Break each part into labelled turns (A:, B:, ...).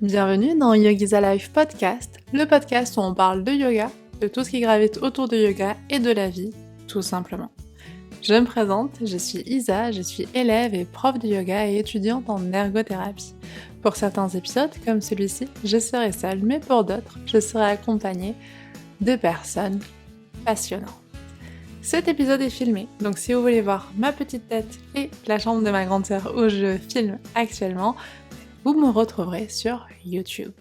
A: Bienvenue dans Yogi's Alive Podcast, le podcast où on parle de yoga, de tout ce qui gravite autour de yoga et de la vie, tout simplement. Je me présente, je suis Isa, je suis élève et prof de yoga et étudiante en ergothérapie. Pour certains épisodes, comme celui-ci, je serai seule, mais pour d'autres, je serai accompagnée de personnes passionnantes. Cet épisode est filmé, donc si vous voulez voir ma petite tête et la chambre de ma grande sœur où je filme actuellement, vous me retrouverez sur YouTube.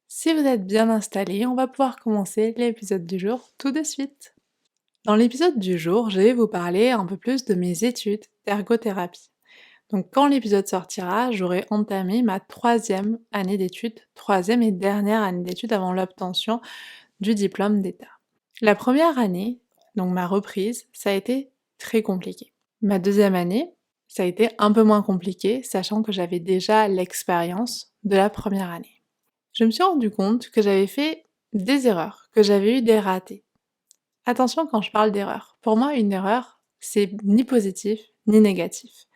A: Si vous êtes bien installés, on va pouvoir commencer l'épisode du jour tout de suite. Dans l'épisode du jour, je vais vous parler un peu plus de mes études d'ergothérapie. Donc quand l'épisode sortira, j'aurai entamé ma 3e année d'études, 3e et dernière année d'études avant l'obtention du diplôme d'État. La première année, donc ma reprise, ça a été très compliqué. Ma 2e année, ça a été un peu moins compliqué, sachant que j'avais déjà l'expérience de la première année. Je me suis rendu compte que j'avais fait des erreurs, que j'avais eu des ratés. Attention quand je parle d'erreur. Pour moi, une erreur, c'est ni positif ni négatif.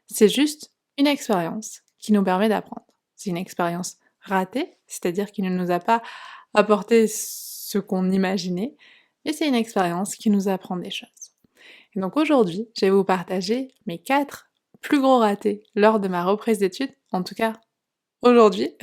A: C'est juste une expérience qui nous permet d'apprendre. C'est une expérience ratée, c'est-à-dire qui ne nous a pas apporté ce qu'on imaginait, mais c'est une expérience qui nous apprend des choses. Et donc aujourd'hui, je vais vous partager mes 4 plus gros ratés lors de ma reprise d'études, en tout cas aujourd'hui.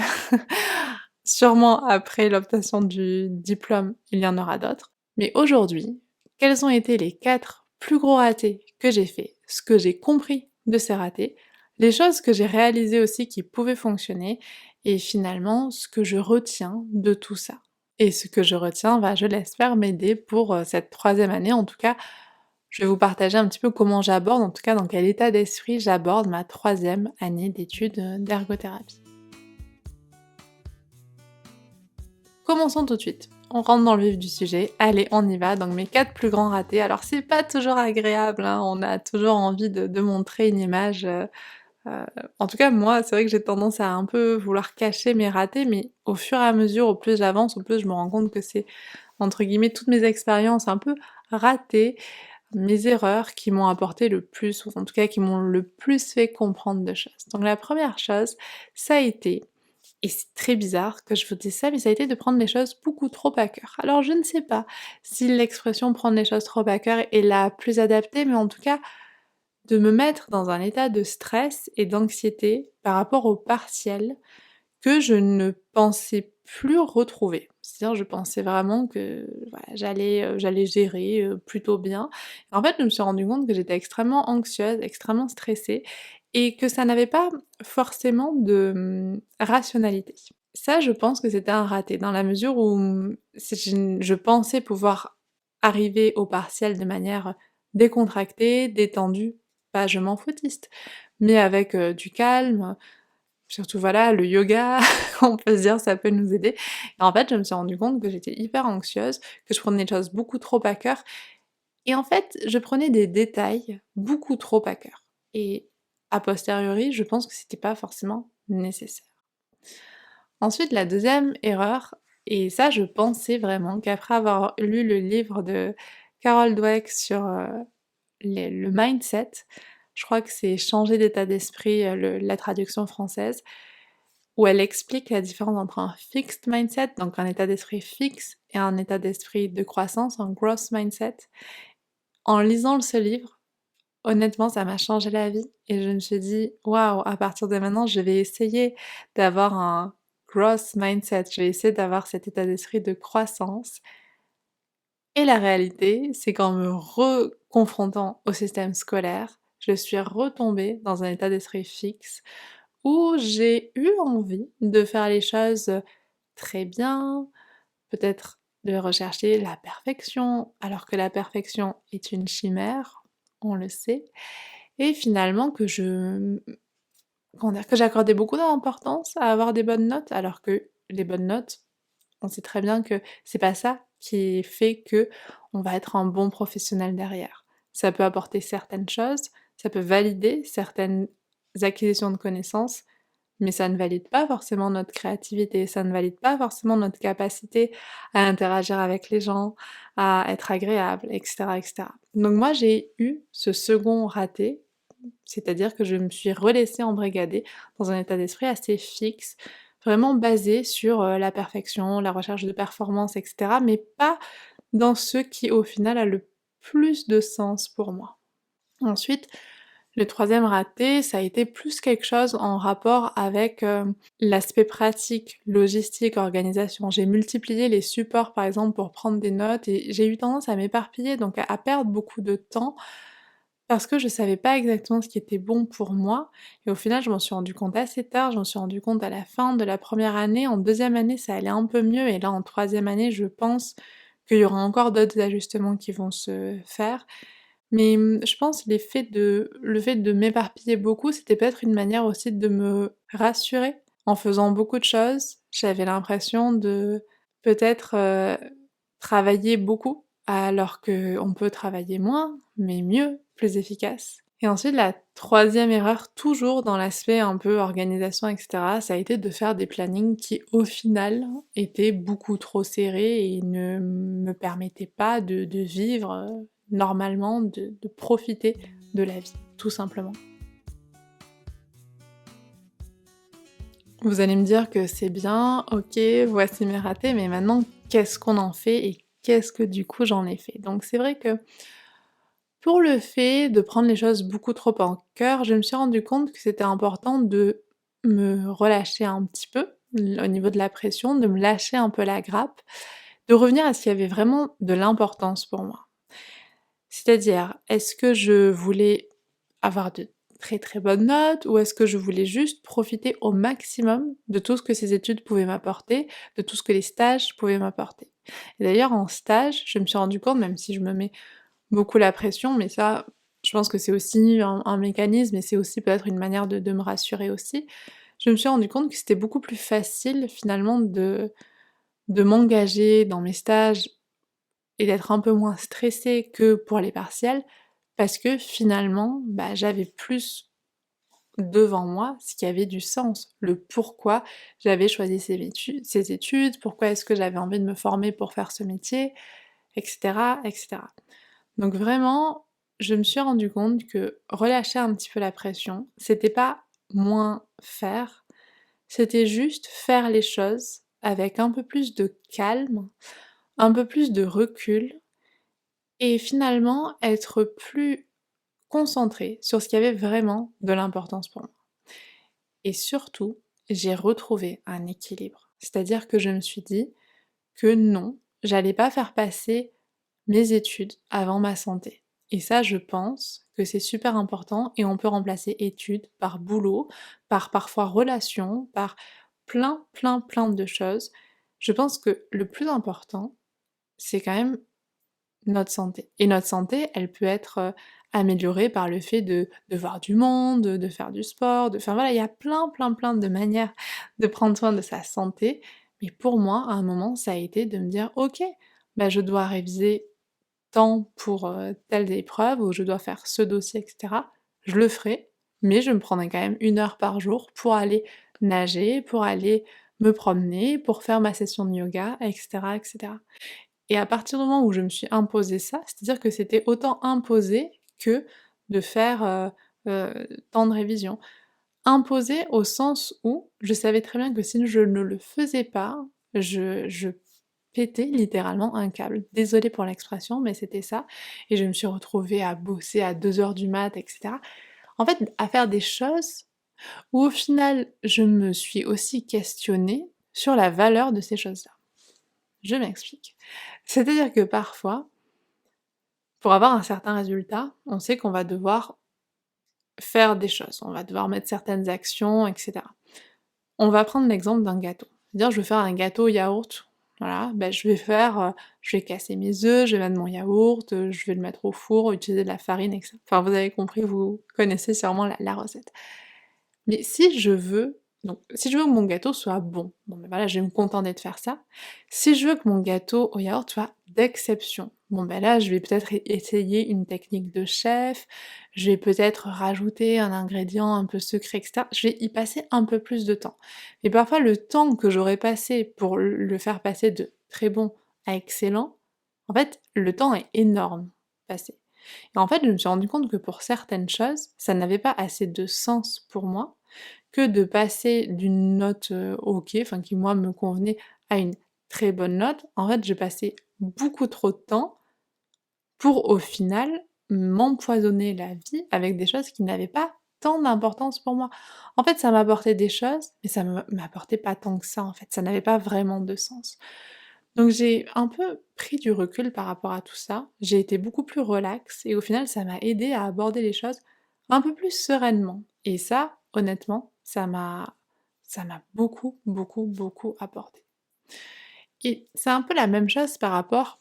A: Sûrement après l'obtention du diplôme, il y en aura d'autres. Mais aujourd'hui, quels ont été les 4 plus gros ratés que j'ai faits, ce que j'ai compris de ces ratés, les choses que j'ai réalisées aussi qui pouvaient fonctionner, et finalement ce que je retiens de tout ça. Et ce que je retiens va, je l'espère, m'aider pour cette 3e année. En tout cas, je vais vous partager un petit peu comment j'aborde, en tout cas dans quel état d'esprit j'aborde ma 3e année d'études d'ergothérapie. Commençons tout de suite. On rentre dans le vif du sujet. Allez, on y va. Donc mes 4 plus grands ratés. Alors c'est pas toujours agréable, hein. On a toujours envie de montrer une image. En tout cas, moi, c'est vrai que j'ai tendance à un peu vouloir cacher mes ratés, mais au fur et à mesure, au plus j'avance, au plus je me rends compte que c'est, entre guillemets, toutes mes expériences un peu ratées, mes erreurs qui m'ont apporté le plus, ou en tout cas qui m'ont le plus fait comprendre de choses. Donc la première chose, ça a été, et c'est très bizarre que je vous dise ça, mais ça a été de prendre les choses beaucoup trop à cœur. Alors je ne sais pas si l'expression prendre les choses trop à cœur est la plus adaptée, mais en tout cas, de me mettre dans un état de stress et d'anxiété par rapport au partiel que je ne pensais plus retrouver. C'est-à-dire je pensais vraiment que voilà, j'allais gérer, plutôt bien. En fait, je me suis rendu compte que j'étais extrêmement anxieuse, extrêmement stressée et que ça n'avait pas forcément de, rationalité. Ça, je pense que c'était un raté dans la mesure où, si je pensais pouvoir arriver au partiel de manière décontractée, détendue, pas je m'en foutiste, mais avec, du calme. Surtout voilà, le yoga, on peut se dire ça peut nous aider. Et en fait, je me suis rendu compte que j'étais hyper anxieuse, que je prenais les choses beaucoup trop à cœur et en fait, je prenais des détails beaucoup trop à cœur et a posteriori, je pense que c'était pas forcément nécessaire. Ensuite, la 2e erreur, et ça je pensais vraiment qu'après avoir lu le livre de Carol Dweck sur, le mindset, je crois que c'est «Changer d'état d'esprit», la traduction française, où elle explique la différence entre un fixed mindset, donc un état d'esprit fixe, et un état d'esprit de croissance, un growth mindset. En lisant ce livre, honnêtement, ça m'a changé la vie et je me suis dit: «Waouh, à partir de maintenant, je vais essayer d'avoir un growth mindset, je vais essayer d'avoir cet état d'esprit de croissance», et la réalité, c'est qu'en me reconfrontant au système scolaire, je suis retombée dans un état d'esprit fixe où j'ai eu envie de faire les choses très bien, peut-être de rechercher la perfection, alors que la perfection est une chimère, on le sait, et finalement que comment dire? Que j'accordais beaucoup d'importance à avoir des bonnes notes, alors que les bonnes notes, on sait très bien que c'est pas ça qui fait qu'on va être un bon professionnel derrière. Ça peut apporter certaines choses, ça peut valider certaines acquisitions de connaissances, mais ça ne valide pas forcément notre créativité, ça ne valide pas forcément notre capacité à interagir avec les gens, à être agréable, et cetera, et cetera. Donc moi, j'ai eu ce second raté, c'est-à-dire que je me suis relaissée embrigader dans un état d'esprit assez fixe, vraiment basés sur, la perfection, la recherche de performance et cetera, mais pas dans ce qui au final a le plus de sens pour moi. Ensuite, le troisième raté, ça a été plus quelque chose en rapport avec, l'aspect pratique, logistique, organisation. J'ai multiplié les supports par exemple pour prendre des notes et j'ai eu tendance à m'éparpiller, donc à perdre beaucoup de temps parce que je savais pas exactement ce qui était bon pour moi et au final, je m'en suis rendu compte assez tard, je m'en suis rendu compte à la fin de la première année. En deuxième année, ça allait un peu mieux et là, en troisième année, je pense qu'il y aura encore d'autres ajustements qui vont se faire. Mais, je pense le fait de m'éparpiller beaucoup, c'était peut-être une manière aussi de me rassurer. En faisant beaucoup de choses, j'avais l'impression de peut-être, travailler beaucoup, alors qu'on peut travailler moins, mais mieux, plus efficace. Et ensuite la troisième erreur, toujours dans l'aspect un peu organisation et cetera, ça a été de faire des plannings qui, au final, étaient beaucoup trop serrés et ne me permettaient pas de vivre, normalement, de profiter de la vie, tout simplement. Vous allez me dire que c'est bien, OK, voici mes ratés, mais maintenant qu'est-ce qu'on en fait et qu'est-ce que du coup j'en ai fait? Donc c'est vrai que pour le fait de prendre les choses beaucoup trop en cœur, je me suis rendu compte que c'était important de me relâcher un petit peu, au niveau de la pression, de me lâcher un peu la grappe, de revenir à ce qui avait vraiment de l'importance pour moi. C'est-à-dire, est-ce que je voulais avoir de très, très bonnes notes ou est-ce que je voulais juste profiter au maximum de tout ce que ces études pouvaient m'apporter, de tout ce que les stages pouvaient m'apporter? Et d'ailleurs en stage, je me suis rendu compte, même si je me mets beaucoup la pression, mais ça, je pense que c'est aussi un mécanisme et c'est aussi peut-être une manière de me rassurer aussi. Je me suis rendu compte que c'était beaucoup plus facile finalement de m'engager dans mes stages et d'être un peu moins stressée que pour les partiels, parce que finalement, bah, j'avais plus devant moi ce qui avait du sens, le pourquoi j'avais choisi ces études, pourquoi est-ce que j'avais envie de me former pour faire ce métier, et cetera, et cetera. Donc vraiment, je me suis rendu compte que relâcher un petit peu la pression, c'était pas moins faire, c'était juste faire les choses avec un peu plus de calme, un peu plus de recul et finalement être plus concentrée sur ce qui avait vraiment de l'importance pour moi. Et surtout, j'ai retrouvé un équilibre. C'est-à-dire que je me suis dit que non, j'allais pas faire passer mes études avant ma santé. Et ça, je pense que c'est super important et on peut remplacer études par boulot, par parfois relation, par plein, plein, plein de choses. Je pense que le plus important, c'est quand même notre santé. Et notre santé, elle peut être, améliorée par le fait de voir du monde, de faire du sport, de enfin voilà, il y a plein, plein, plein de manières de prendre soin de sa santé. Mais pour moi, à un moment, ça a été de me dire: «OK, bah, je dois réviser tant pour, telle épreuve ou je dois faire ce dossier et cetera». Je le ferai, mais je me prendrai quand même 1 heure par jour pour aller nager, pour aller me promener, pour faire ma session de yoga et cetera et cetera. Et à partir du moment où je me suis imposé ça, c'est-à-dire que c'était autant imposé que de faire, tant de révisions. Imposé au sens où je savais très bien que si je ne le faisais pas, je pétais littéralement un câble. Désolée pour l'expression, mais c'était ça et je me suis retrouvée à bosser à 2 heures du mat et cetera. En fait, à faire des choses où au final, je me suis aussi questionnée sur la valeur de ces choses-là. Je m'explique. C'est-à-dire que parfois, pour avoir un certain résultat, on sait qu'on va devoir faire des choses, on va devoir mettre certaines actions et cetera. On va prendre l'exemple d'un gâteau. C'est-à-dire je veux faire un gâteau yaourt, voilà, ben je vais casser mes œufs, je vais mettre mon yaourt, je vais le mettre au four, utiliser de la farine et cetera. Enfin vous avez compris, vous connaissez sûrement la recette. Mais si je veux que mon gâteau soit bon, bon ben voilà, je vais me contenter de faire ça. Si je veux que mon gâteau au yaourt soit d'exception, bon ben là, je vais peut-être essayer une technique de chef, je vais peut-être rajouter un ingrédient un peu secret et cetera. Je vais y passer un peu plus de temps. Et parfois le temps que j'aurais passé pour le faire passer de très bon à excellent, en fait, le temps est énorme passé. Et en fait, je me suis rendu compte que pour certaines choses, ça n'avait pas assez de sens pour moi, que de passer d'une note, OK, enfin qui moi me convenait, à une très bonne note. En fait, j'ai passé beaucoup trop de temps pour au final m'empoisonner la vie avec des choses qui n'avaient pas tant d'importance pour moi. En fait, ça m'apportait des choses, mais ça m'apportait pas tant que ça en fait, ça n'avait pas vraiment de sens. Donc j'ai un peu pris du recul par rapport à tout ça, j'ai été beaucoup plus relax et au final ça m'a aidée à aborder les choses un peu plus sereinement et ça, honnêtement, ça m'a beaucoup, beaucoup, beaucoup apporté. Et c'est un peu la même chose par rapport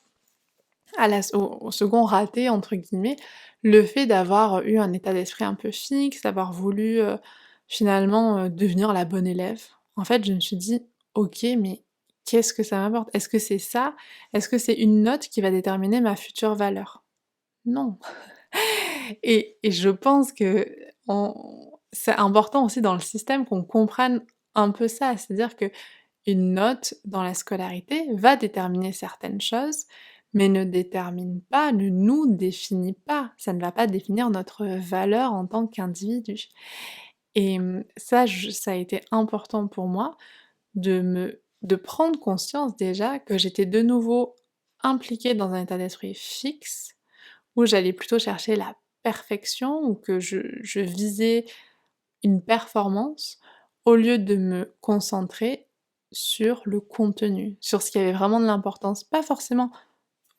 A: à la s au second «raté» entre guillemets, le fait d'avoir eu un état d'esprit un peu fixe, d'avoir voulu, finalement, devenir la bonne élève. En fait, je me suis dit: «OK, mais qu'est-ce que ça m'apporte? Est-ce que c'est ça? Est-ce que c'est une note qui va déterminer ma future valeur? Non». Et je pense qu'on c'est important aussi dans le système qu'on comprenne un peu ça. C'est-à-dire qu'une note dans la scolarité va déterminer certaines choses, mais ne détermine pas, ne nous définit pas. Ça ne va pas définir notre valeur en tant qu'individu. Et ça a été important pour moi de prendre conscience déjà que j'étais de nouveau impliquée dans un état d'esprit fixe, où j'allais plutôt chercher la perfection ou que je visais une performance, au lieu de me concentrer sur le contenu, sur ce qui avait vraiment de l'importance. Pas forcément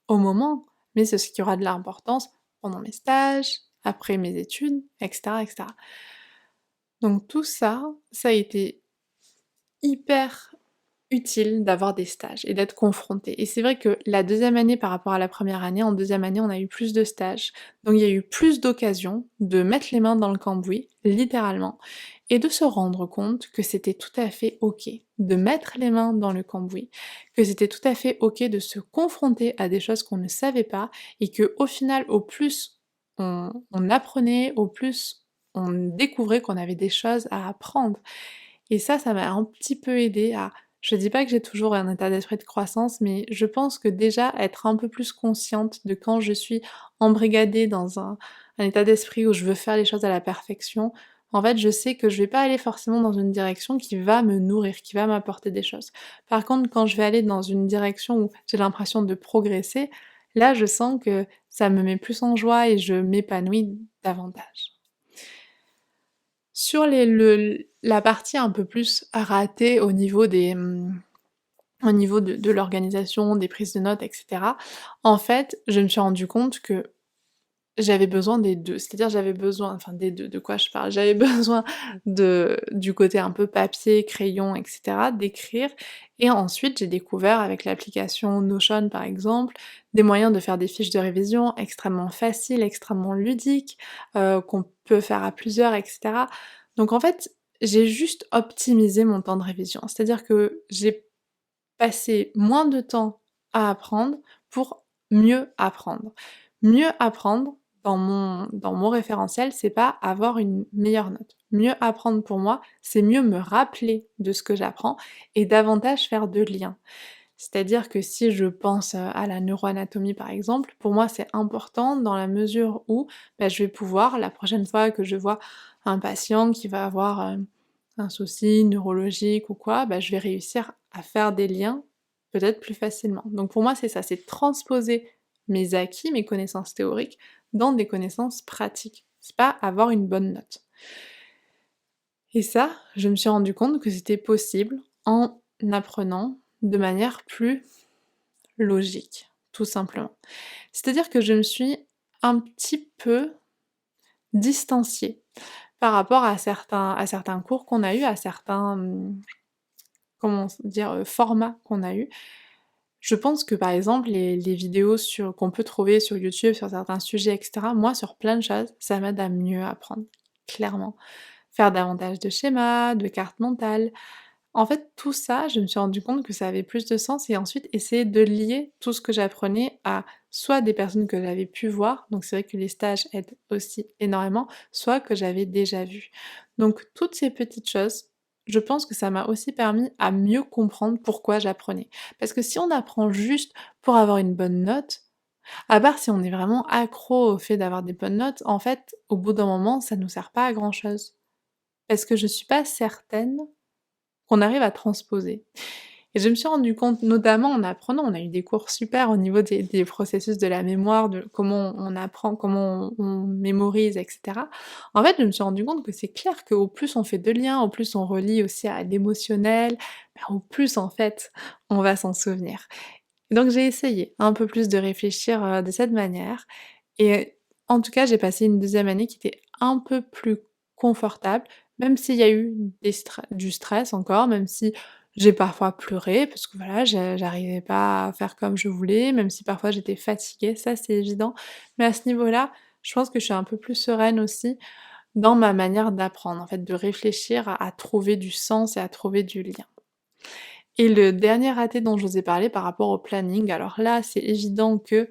A: au moment, mais c'est ce qui aura de l'importance pendant mes stages, après mes études, et cetera, et cetera. Donc tout ça, ça a été hyper utile d'avoir des stages et d'être confronté. Et c'est vrai que la deuxième année par rapport à la première année, en deuxième année, on a eu plus de stages, donc il y a eu plus d'occasions de mettre les mains dans le cambouis, littéralement, et de se rendre compte que c'était tout à fait OK de mettre les mains dans le cambouis, que c'était tout à fait OK de se confronter à des choses qu'on ne savait pas et qu'au final, au plus on apprenait, au plus on découvrait qu'on avait des choses à apprendre. Et ça m'a un petit peu aidée à je dis pas que j'ai toujours un état d'esprit de croissance, mais je pense que déjà être un peu plus consciente de quand je suis embrigadée dans un état d'esprit où je veux faire les choses à la perfection, en fait, je sais que je vais pas aller forcément dans une direction qui va me nourrir, qui va m'apporter des choses. Par contre, quand je vais aller dans une direction où j'ai l'impression de progresser, là, je sens que ça me met plus en joie et je m'épanouis davantage. Sur la partie un peu plus ratée au niveau au niveau de l'organisation, des prises de notes et cetera, en fait, je me suis rendu compte que j'avais besoin des 2. C'est-à-dire j'avais besoin enfin des 2, de quoi je parle? J'avais besoin du côté un peu papier, crayon et cetera, d'écrire et ensuite j'ai découvert avec l'application Notion par exemple, des moyens de faire des fiches de révision extrêmement faciles, extrêmement ludiques, qu'on peut faire à plusieurs et cetera. Donc en fait, j'ai juste optimisé mon temps de révision. C'est-à-dire que j'ai passé moins de temps à apprendre pour mieux apprendre. Mieux apprendre dans mon référentiel, c'est pas avoir une meilleure note. Mieux apprendre pour moi, c'est mieux me rappeler de ce que j'apprends et davantage faire de liens. C'est-à-dire que si je pense, à la neuroanatomie par exemple, pour moi c'est important dans la mesure où, bah, je vais pouvoir la prochaine fois que je vois un patient qui va avoir, un souci neurologique ou quoi, bah, je vais réussir à faire des liens peut-être plus facilement. Donc pour moi c'est ça, c'est transposer mes acquis, mes connaissances théoriques dans des connaissances pratiques. C'est pas avoir une bonne note. Et ça, je me suis rendu compte que c'était possible en apprenant de manière plus logique, tout simplement. C'est-à-dire que je me suis un petit peu distanciée par rapport à certains cours qu'on a eus, à certains, comment dire? Formats qu'on a eus. Je pense que, par exemple, les vidéos qu'on peut trouver sur YouTube sur certains sujets et cetera, moi, sur plein de choses, ça m'aide à mieux apprendre, clairement. Faire davantage de schémas, de cartes mentales. En fait, tout ça, je me suis rendu compte que ça avait plus de sens et ensuite essayer de lier tout ce que j'apprenais à soit des personnes que j'avais pu voir, donc c'est vrai que les stages aident aussi énormément, soit que j'avais déjà vues. Donc toutes ces petites choses, je pense que ça m'a aussi permis à mieux comprendre pourquoi j'apprenais. Parce que si on apprend juste pour avoir une bonne note, à part si on est vraiment accro au fait d'avoir des bonnes notes, en fait, au bout d'un moment, ça nous sert pas à grand chose. parce que je suis pas certaine qu'on arrive à transposer. Et je me suis rendu compte, notamment en apprenant, on a eu des cours super au niveau des processus de la mémoire, de comment on apprend, comment on mémorise et cetera. En fait, je me suis rendu compte que c'est clair qu'au plus on fait de liens, au plus on relie aussi à l'émotionnel, au plus en fait, on va s'en souvenir. Donc j'ai essayé un peu plus de réfléchir, de cette manière et en tout cas, j'ai passé une deuxième année qui était un peu plus confortable, même s'il y a eu du stress encore, même si j'ai parfois pleuré parce que voilà, j'arrivais pas à faire comme je voulais, même si parfois j'étais fatiguée, ça c'est évident. Mais à ce niveau-là, je pense que je suis un peu plus sereine aussi dans ma manière d'apprendre, en fait, de réfléchir à trouver du sens et à trouver du lien. Et le dernier raté dont je vous ai parlé par rapport au planning, alors là, c'est évident que,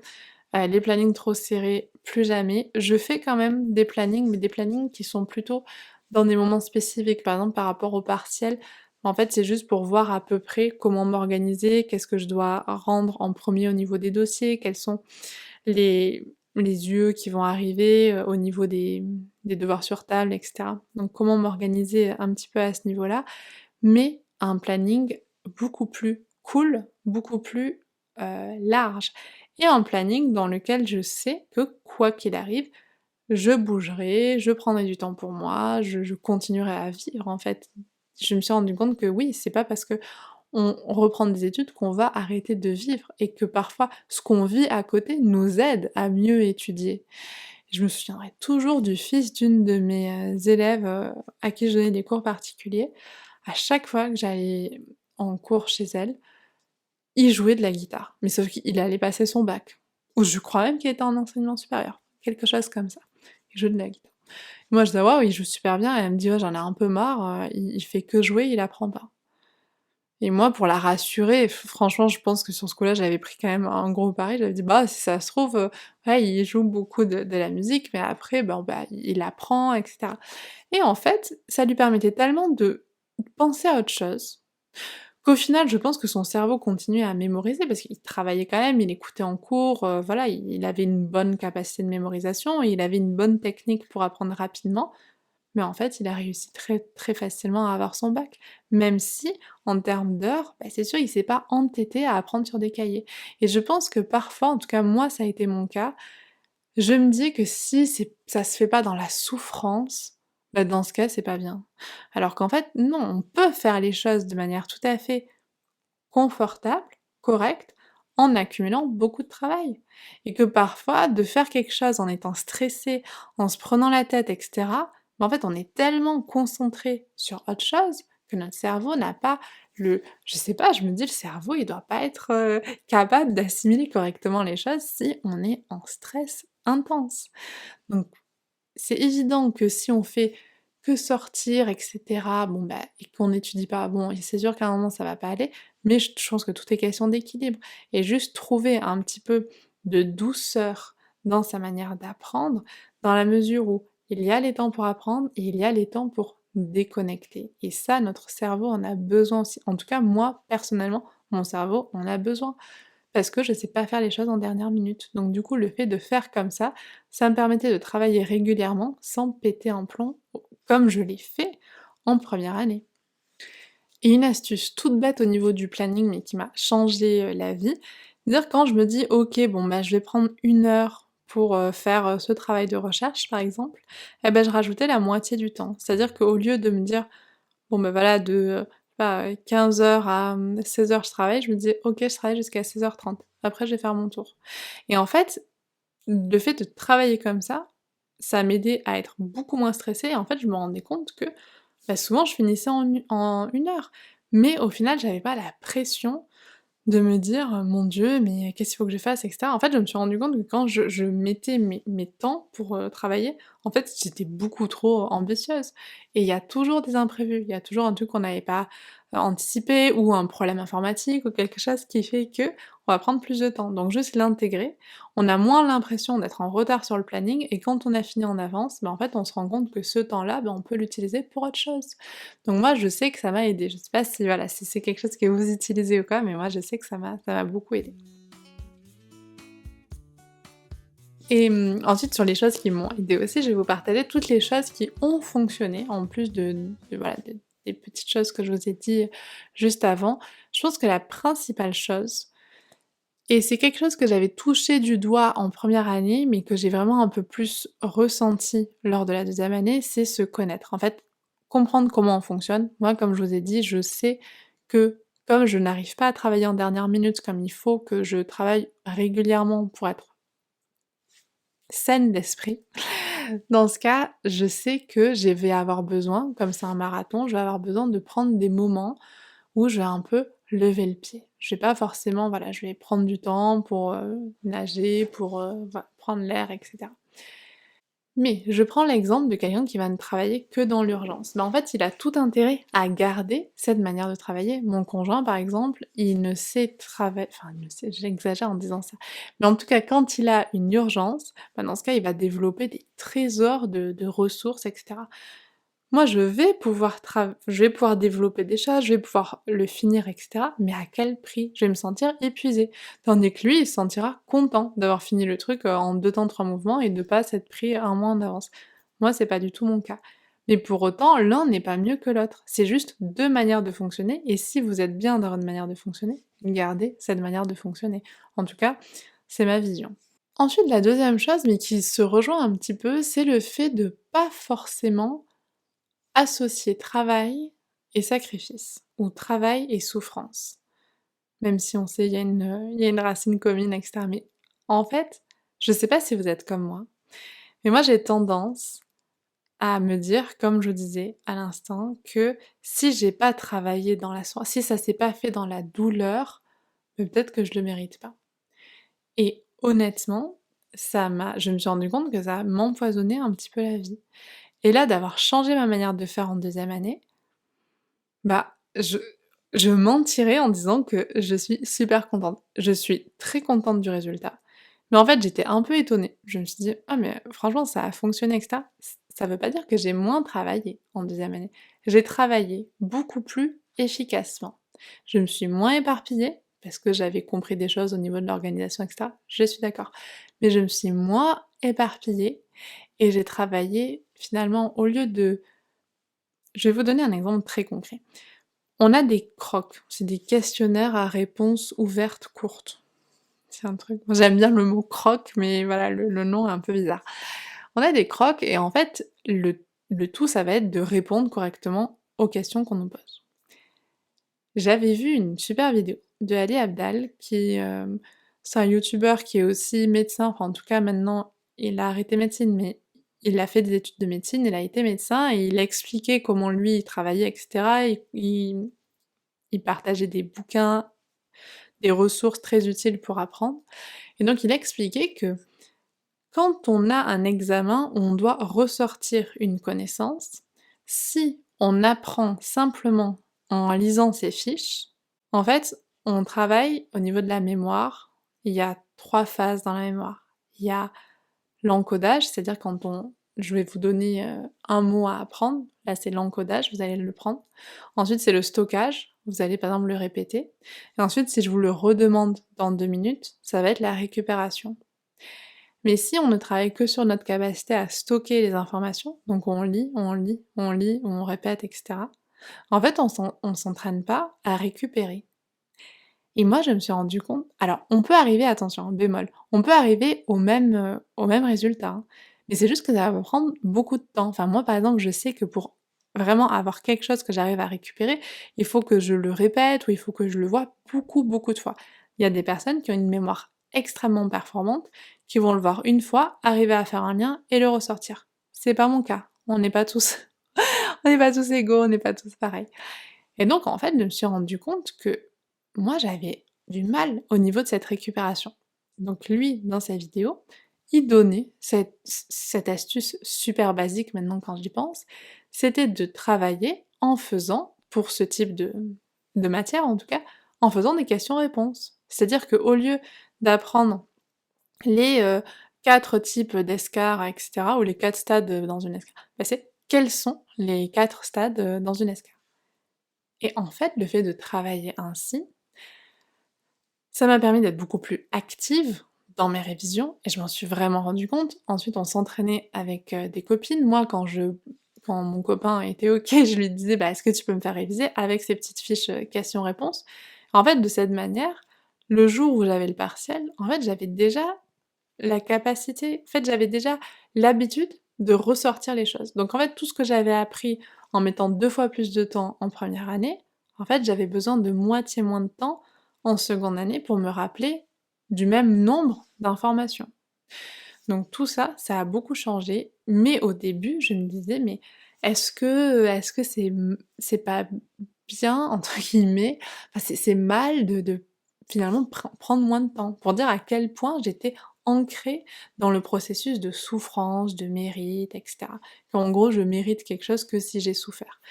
A: les plannings trop serrés, plus jamais. Je fais quand même des plannings, mais des plannings qui sont plutôt dans des moments spécifiques. Par exemple, par rapport aux partiels, en fait, c'est juste pour voir à peu près comment m'organiser, qu'est-ce que je dois rendre en premier au niveau des dossiers, quels sont les yeux qui vont arriver, au niveau des devoirs sur table et cetera. Donc comment m'organiser un petit peu à ce niveau-là, mais un planning beaucoup plus cool, beaucoup plus, large et un planning dans lequel je sais que quoi qu'il arrive, je bougerai, je prendrai du temps pour moi, je continuerai à vivre en fait. Je me suis rendu compte que oui, c'est pas parce que on reprend des études qu'on va arrêter de vivre et que parfois ce qu'on vit à côté nous aide à mieux étudier. Je me souviendrai toujours du fils d'une de mes, élèves, à qui je donnais des cours particuliers. À chaque fois que j'allais en cours chez elle, il jouait de la guitare, mais sauf qu'il allait passer son bac. Ou je crois même qu'il était en enseignement supérieur, quelque chose comme ça. Il joue de la guitare. Moi je disais: «Waouh, il joue super bien» et elle me dit: «Ouais, j'en ai un peu marre, il fait que jouer, il apprend pas». Et moi pour la rassurer, franchement je pense que sur ce coup-là, j'avais pris quand même un gros pari, j'avais dit: «Bah, si ça se trouve, ouais, il joue beaucoup de la musique, mais après, bon, bah, il apprend et cetera». Et en fait, ça lui permettait tellement de penser à autre chose, qu'au final, je pense que son cerveau continuait à mémoriser parce qu'il travaillait quand même, il écoutait en cours, voilà, il avait une bonne capacité de mémorisation, il avait une bonne technique pour apprendre rapidement, mais en fait, il a réussi très, très facilement à avoir son bac. Même si, en termes d'heures, bah, c'est sûr, il s'est pas entêté à apprendre sur des cahiers. Et je pense que parfois, en tout cas moi ça a été mon cas, je me dis que si ça se fait pas dans la souffrance, bah, dans ce cas, c'est pas bien. Alors qu'en fait, non, on peut faire les choses de manière tout à fait confortable, correcte, en accumulant beaucoup de travail. Et que parfois, de faire quelque chose en étant stressé, en se prenant la tête et cetera, bah, en fait, on est tellement concentré sur autre chose que notre cerveau n'a pas je sais pas, je me dis: «Le cerveau, il doit pas être, capable d'assimiler correctement les choses si on est en stress intense». Donc c'est évident que si on fait que sortir et cetera, bon, bah et qu'on n'étudie pas, bon, et c'est sûr qu'à un moment ça va pas aller, mais je pense que tout est question d'équilibre et juste trouver un petit peu de douceur dans sa manière d'apprendre, dans la mesure où il y a les temps pour apprendre et il y a les temps pour déconnecter et ça, notre cerveau en a besoin aussi. En tout cas, moi, personnellement, mon cerveau en a besoin parce que je sais pas faire les choses en dernière minute. Donc du coup, le fait de faire comme ça me permettait de travailler régulièrement sans péter un plomb, comme je l'ai fait en première année. Et une astuce toute bête au niveau du planning, mais qui m'a changé, la vie, dire quand je me dis: «OK, bon, bah, je vais prendre 1 heure pour, faire, ce travail de recherche», par exemple, et ben je rajoutais la moitié du temps. C'est-à-dire qu'au lieu de me dire: «Bon, bah, voilà, de, je sais pas, 15h à, 16h je travaille», je me disais: «OK, je travaille jusqu'à 16h30. Après je vais faire mon tour». Et en fait, le fait de travailler comme ça m'aidait à être beaucoup moins stressée et en fait, je me rendais compte que, bah, souvent je finissais en 1 heure. Mais au final, j'avais pas la pression de me dire: «Mon Dieu, mais qu'est-ce qu'il faut que je fasse?» et cetera. En fait, je me suis rendu compte que quand je mettais mes temps pour, travailler, en fait, j'étais beaucoup trop ambitieuse et il y a toujours des imprévus, il y a toujours un truc qu'on n'avait pas, anticipé ou un problème informatique ou quelque chose qui fait que on va prendre plus de temps. Donc juste l'intégrer, on a moins l'impression d'être en retard sur le planning et quand on a fini en avance, bah, en fait, on se rend compte que ce temps-là, bah, on peut l'utiliser pour autre chose. Donc moi, je sais que ça m'a aidé. Je sais pas si voilà, si c'est quelque chose que vous utilisez ou quoi, mais moi je sais que ça m'a beaucoup aidé. Et ensuite sur les choses qui m'ont aidée aussi, je vais vous partager toutes les choses qui ont fonctionné, en plus de voilà, des petites choses que je vous ai dit juste avant. Je pense que la principale chose, et c'est quelque chose que j'avais touché du doigt en première année, mais que j'ai vraiment un peu plus ressenti lors de la deuxième année, c'est se connaître. En fait, comprendre comment on fonctionne. Moi, comme je vous ai dit, je sais que comme je n'arrive pas à travailler en dernière minute comme il faut, que je travaille régulièrement pour être saine d'esprit, dans ce cas, je sais que je vais avoir besoin, comme c'est un marathon, je vais avoir besoin de prendre des moments où je vais un peu lever le pied. Je vais pas forcément, voilà, je vais prendre du temps pour, nager, pour, voilà, prendre l'air et cetera. Mais je prends l'exemple de quelqu'un qui va ne travailler que dans l'urgence. En fait, il a tout intérêt à garder cette manière de travailler. Mon conjoint, par exemple, il ne sait travailler, enfin, il ne sait, j'exagère en disant ça, mais en tout cas, quand il a une urgence, dans ce cas, il va développer des trésors de ressources et cetera. Moi, je vais pouvoir développer des choses, je vais pouvoir le finir et cetera, mais à quel prix? Je vais me sentir épuisée. Tandis que lui, il se sentira content d'avoir fini le truc, en 2 temps 3 mouvements et de pas s'être pris 1 mois en avance. Moi, c'est pas du tout mon cas. Mais pour autant, l'un n'est pas mieux que l'autre. C'est juste 2 manières de fonctionner et si vous êtes bien dans votre manière de fonctionner, gardez cette manière de fonctionner. En tout cas, c'est ma vision. Ensuite, la deuxième chose, mais qui se rejoint un petit peu, c'est le fait de pas forcément associer travail et sacrifice, ou travail et souffrance. Même si on sait il y a une racine commune et cetera, mais en fait, je sais pas si vous êtes comme moi, mais moi j'ai tendance à me dire, comme je disais à l'instant, que si j'ai pas travaillé dans la si ça s'est pas fait dans la douleur, peut-être que je le mérite pas. Et honnêtement, je me suis rendu compte que ça m'empoisonnait un petit peu la vie. Et là, d'avoir changé ma manière de faire en deuxième année, bah, je mentirais en disant que je suis super contente. Je suis très contente du résultat. Mais en fait, j'étais un peu étonnée. Je me suis dit: «Ah mais franchement ça a fonctionné et cetera». Ça veut pas dire que j'ai moins travaillé en deuxième année. J'ai travaillé beaucoup plus efficacement. Je me suis moins éparpillée, parce que j'avais compris des choses au niveau de l'organisation et cetera, je suis d'accord. Mais je me suis moins éparpillée et j'ai travaillé finalement au lieu de je vais vous donner un exemple très concret. On a des crocs, c'est des questionnaires à réponses ouvertes courtes. C'est un truc moi j'aime bien le mot croc, mais voilà, le nom est un peu bizarre. On a des crocs et en fait, le tout, ça va être de répondre correctement aux questions qu'on nous pose. J'avais vu une super vidéo de Ali Abdal qui, c'est un youtubeur qui est aussi médecin, enfin en tout cas maintenant il a arrêté médecine, mais il a fait des études de médecine, il a été médecin et il expliquait comment lui il travaillait et cetera. Il partageait des bouquins, des ressources très utiles pour apprendre et donc il expliquait que quand on a un examen où on doit ressortir une connaissance, si on apprend simplement en lisant ses fiches, en fait, on travaille au niveau de la mémoire. Il y a 3 phases dans la mémoire. Il y a l'encodage, c'est-à-dire je vais vous donner, un mot à apprendre, là c'est l'encodage, vous allez le prendre. Ensuite c'est le stockage, vous allez par exemple le répéter. Et ensuite si je vous le redemande dans 2 minutes, ça va être la récupération. Mais si on ne travaille que sur notre capacité à stocker les informations, donc on lit, on lit, on lit, on répète et cetera, en fait on s'entraîne pas à récupérer. Et moi je me suis rendu compte alors on peut arriver attention, bémol, on peut arriver au même résultat, hein, mais c'est juste que ça va prendre beaucoup de temps. Enfin moi par exemple, je sais que pour vraiment avoir quelque chose que j'arrive à récupérer, il faut que je le répète ou il faut que je le vois beaucoup, beaucoup de fois. Il y a des personnes qui ont une mémoire extrêmement performante, qui vont le voir une fois, arriver à faire un lien et le ressortir. C'est pas mon cas, on n'est pas tous on n'est pas tous égaux, on n'est pas tous pareils. Et donc en fait, je me suis rendu compte que moi j'avais du mal au niveau de cette récupération. Donc lui, dans sa vidéo, il donnait cette astuce super basique maintenant quand j'y pense, c'était de travailler en faisant, pour ce type de matière en tout cas, en faisant des questions-réponses. C'est-à-dire qu'au lieu d'apprendre les, 4 types d'escarres et cetera, ou les 4 stades, dans une escarre, bah c'est quels sont les 4 stades, dans une escarre? Et en fait, le fait de travailler ainsi, ça m'a permis d'être beaucoup plus active dans mes révisions et je m'en suis vraiment rendu compte. Ensuite, on s'entraînait avec, des copines. Moi, quand mon copain était OK, je lui disais: «Bah, est-ce que tu peux me faire réviser?» avec ces petites fiches, questions-réponses. En fait, de cette manière, le jour où j'avais le partiel, en fait, j'avais déjà la capacité en fait, j'avais déjà l'habitude de ressortir les choses. Donc en fait, tout ce que j'avais appris en mettant 2 fois plus de temps en première année, en fait, j'avais besoin de moitié moins de temps en seconde année pour me rappeler du même nombre d'informations. Donc tout ça, ça a beaucoup changé, mais au début, je me disais: «Mais est-ce que c'est pas bien?» entre guillemets, enfin c'est mal de finalement prendre moins de temps. Pour dire à quel point j'étais ancrée dans le processus de souffrance, de mérite et cetera. Qu'en gros, je mérite quelque chose que si j'ai souffert.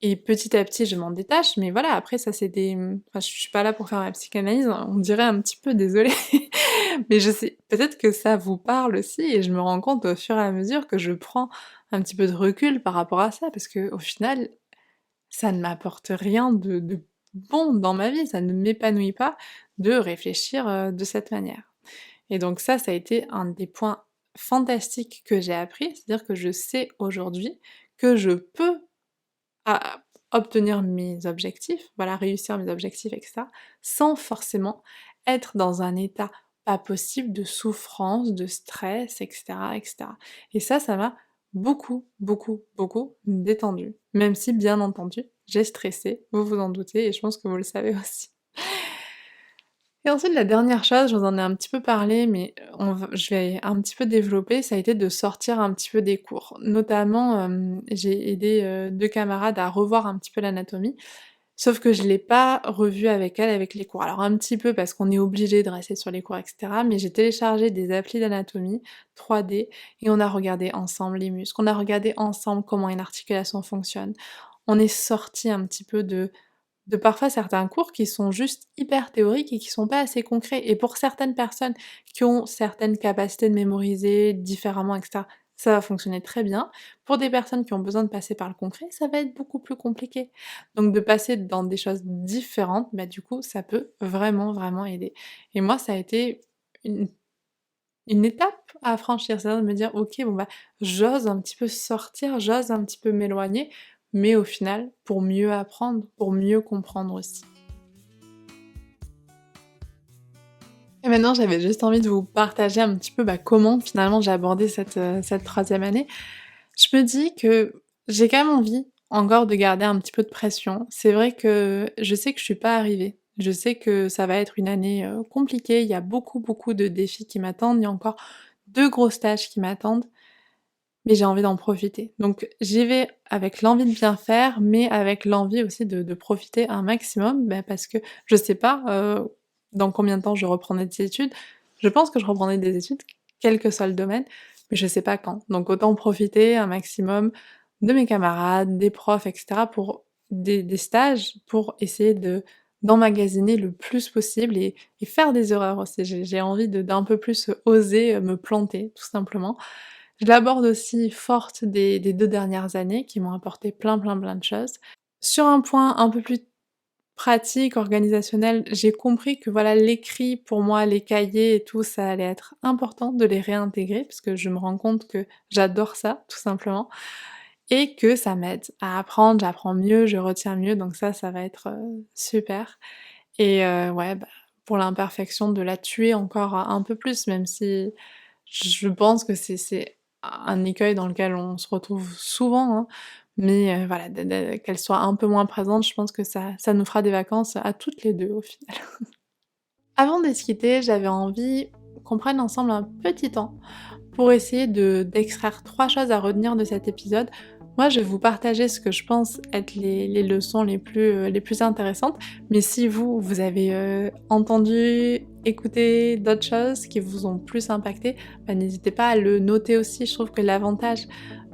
A: Et petit à petit, je m'en détache, mais voilà, après ça c'est enfin je suis pas là pour faire ma psychanalyse, hein, on dirait un petit peu, désolée, mais je sais peut-être que ça vous parle aussi et je me rends compte au fur et à mesure que je prends un petit peu de recul par rapport à ça, parce qu'au final, ça ne m'apporte rien de bon dans ma vie, ça ne m'épanouit pas de réfléchir, de cette manière. Et donc ça a été un des points fantastiques que j'ai appris, c'est-à-dire que je sais aujourd'hui que je peux à obtenir mes objectifs, voilà, réussir mes objectifs et cetera, sans forcément être dans un état pas possible de souffrance, de stress et cetera. Et ça m'a beaucoup, beaucoup, beaucoup détendue. Même si, bien entendu, j'ai stressé, vous vous en doutez et je pense que vous le savez aussi. Et ensuite, la dernière chose, je vous en ai un petit peu parlé, mais je vais un petit peu développer, ça a été de sortir un petit peu des cours. Notamment, j'ai aidé, 2 camarades à revoir un petit peu l'anatomie, sauf que je l'ai pas revu avec elles avec les cours. Alors un petit peu parce qu'on est obligé de rester sur les cours et cetera, mais j'ai téléchargé des applis d'anatomie 3D et on a regardé ensemble les muscles, on a regardé ensemble comment une articulation fonctionne. On est sortis un petit peu de parfois certains cours qui sont juste hyper théoriques et qui sont pas assez concrets. Et pour certaines personnes qui ont certaines capacités de mémoriser différemment et cetera, ça va fonctionner très bien. Pour des personnes qui ont besoin de passer par le concret, ça va être beaucoup plus compliqué. Donc de passer dans des choses différentes, bah, du coup, ça peut vraiment, vraiment aider. Et moi, ça a été une une étape à franchir, c'est-à-dire de me dire: «OK, bon, bah, j'ose un petit peu sortir, j'ose un petit peu m'éloigner», mais au final, pour mieux apprendre, pour mieux comprendre aussi. Et maintenant, j'avais juste envie de vous partager un petit peu, bah, comment finalement j'ai abordé cette 3e année. Je me dis que j'ai quand même envie encore de garder un petit peu de pression. C'est vrai que je sais que je suis pas arrivée. Je sais que ça va être une année, compliquée. Il y a beaucoup, beaucoup de défis qui m'attendent. Il y a encore 2 gros stages qui m'attendent, mais j'ai envie d'en profiter. Donc j'y vais avec l'envie de bien faire, mais avec l'envie aussi de profiter un maximum, bah, parce que je sais pas, dans combien de temps je reprendrai des études. Je pense que je reprendrai des études, quel que soit le domaine, mais je sais pas quand. Donc autant profiter un maximum de mes camarades, des profs et cetera pour des stages, pour essayer d'emmagasiner le plus possible et faire des erreurs aussi. J'ai envie d'un peu plus oser, me planter, tout simplement. Je l'aborde aussi forte des 2 dernières années qui m'ont apporté plein, plein, plein de choses. Sur un point un peu plus pratique, organisationnel, j'ai compris que voilà, l'écrit pour moi, les cahiers et tout, ça allait être important de les réintégrer parce que je me rends compte que j'adore ça, tout simplement et que ça m'aide à apprendre, j'apprends mieux, je retiens mieux donc ça va être, super et ouais, bah, pour l'imperfection de la tuer encore un peu plus même si je pense que c'est un écueil dans lequel on se retrouve souvent, hein, mais voilà, de qu'elle soit un peu moins présente, je pense que ça nous fera des vacances à toutes les 2 au final. Avant de se quitter, j'avais envie qu'on prenne ensemble un petit temps pour essayer d'extraire 3 choses à retenir de cet épisode. Moi, je vais vous partager ce que je pense être les leçons les plus intéressantes, mais si vous avez, entendu, écouté d'autres choses qui vous ont plus impacté, bah, n'hésitez pas à le noter aussi. Je trouve que l'avantage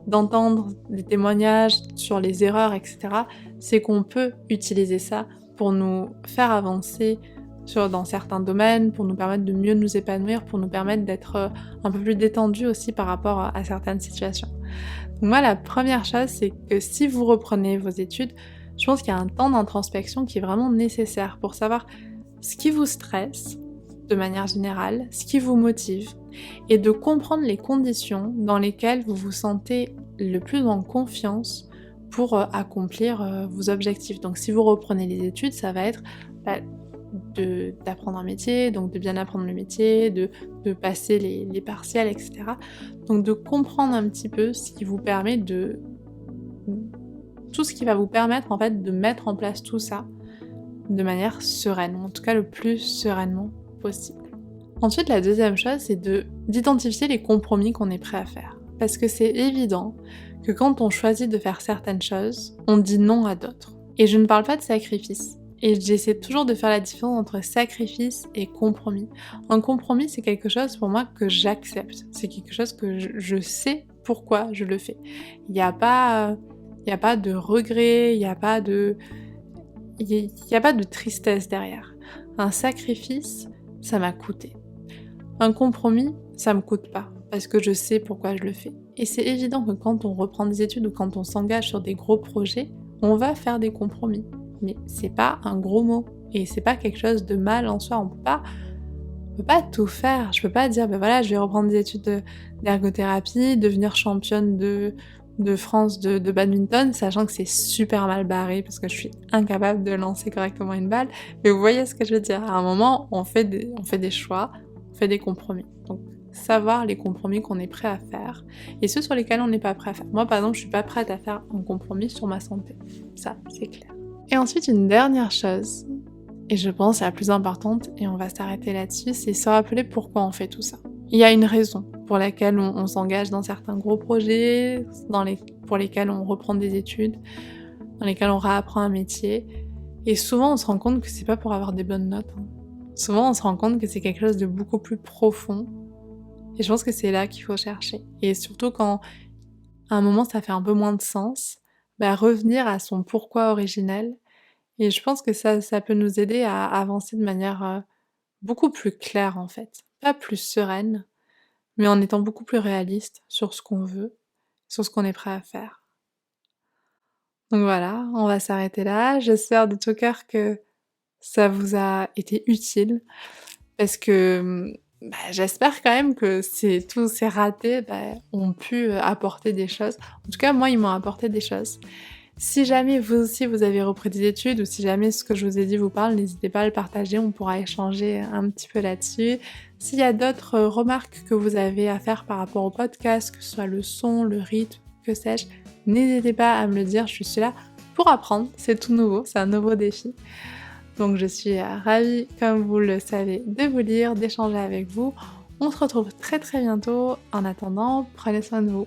A: d'entendre des témoignages sur les erreurs et cetera, c'est qu'on peut utiliser ça pour nous faire avancer dans certains domaines, pour nous permettre de mieux nous épanouir, pour nous permettre d'être, un peu plus détendus aussi par rapport à certaines situations. Donc moi, la première chose, c'est que si vous reprenez vos études, je pense qu'il y a un temps d'introspection qui est vraiment nécessaire pour savoir ce qui vous stresse, de manière générale, ce qui vous motive, et de comprendre les conditions dans lesquelles vous vous sentez le plus en confiance pour accomplir vos objectifs. Donc si vous reprenez les études, ça va être bah, d'apprendre un métier, donc de bien apprendre le métier, de passer les partiels, etc. Donc de comprendre un petit peu ce qui vous permet tout ce qui va vous permettre en fait de mettre en place tout ça de manière sereine, en tout cas le plus sereinement possible. Ensuite, la deuxième chose, c'est d'identifier les compromis qu'on est prêt à faire. Parce que c'est évident que quand on choisit de faire certaines choses, on dit non à d'autres. Et je ne parle pas de sacrifice. Et j'essaie toujours de faire la différence entre sacrifice et compromis. Un compromis, c'est quelque chose pour moi que j'accepte. C'est quelque chose que je sais pourquoi je le fais. Il n'y a pas de regret, il n'y a pas de tristesse derrière. Un sacrifice, ça m'a coûté. Un compromis, ça me coûte pas, parce que je sais pourquoi je le fais. Et c'est évident que quand on reprend des études ou quand on s'engage sur des gros projets, on va faire des compromis. Mais c'est pas un gros mot, et c'est pas quelque chose de mal en soi, on peut pas tout faire. Je peux pas dire, ben voilà, je vais reprendre des études d'ergothérapie, devenir championne de France de badminton, sachant que c'est super mal barré parce que je suis incapable de lancer correctement une balle. Mais vous voyez ce que je veux dire, à un moment, on fait des choix, on fait des compromis. Donc, savoir les compromis qu'on est prêt à faire et ceux sur lesquels on n'est pas prêt à faire. Moi, par exemple, je suis pas prête à faire un compromis sur ma santé. Ça, c'est clair. Et ensuite, une dernière chose, et je pense la plus importante, et on va s'arrêter là-dessus, c'est se rappeler pourquoi on fait tout ça. Il y a une raison pour laquelle on s'engage dans certains gros projets, pour lesquels on reprend des études, dans lesquels on réapprend un métier. Et souvent, on se rend compte que c'est pas pour avoir des bonnes notes. Souvent, on se rend compte que c'est quelque chose de beaucoup plus profond. Et je pense que c'est là qu'il faut chercher. Et surtout quand, à un moment, ça fait un peu moins de sens, revenir à son pourquoi originel. Et je pense que ça peut nous aider à avancer de manière beaucoup plus claire, en fait. Pas plus sereine, mais en étant beaucoup plus réaliste sur ce qu'on veut, sur ce qu'on est prêt à faire. Donc voilà, on va s'arrêter là. J'espère de tout cœur que ça vous a été utile, parce que j'espère quand même que tous ces ratés ont pu apporter des choses. En tout cas, moi, ils m'ont apporté des choses. Si jamais vous aussi vous avez repris des études, ou si jamais ce que je vous ai dit vous parle, n'hésitez pas à le partager, on pourra échanger un petit peu là-dessus. S'il y a d'autres remarques que vous avez à faire par rapport au podcast, que ce soit le son, le rythme, que sais-je, n'hésitez pas à me le dire, je suis là pour apprendre, c'est tout nouveau, c'est un nouveau défi. Donc je suis ravie, comme vous le savez, de vous lire, d'échanger avec vous. On se retrouve très très bientôt. En attendant, prenez soin de vous.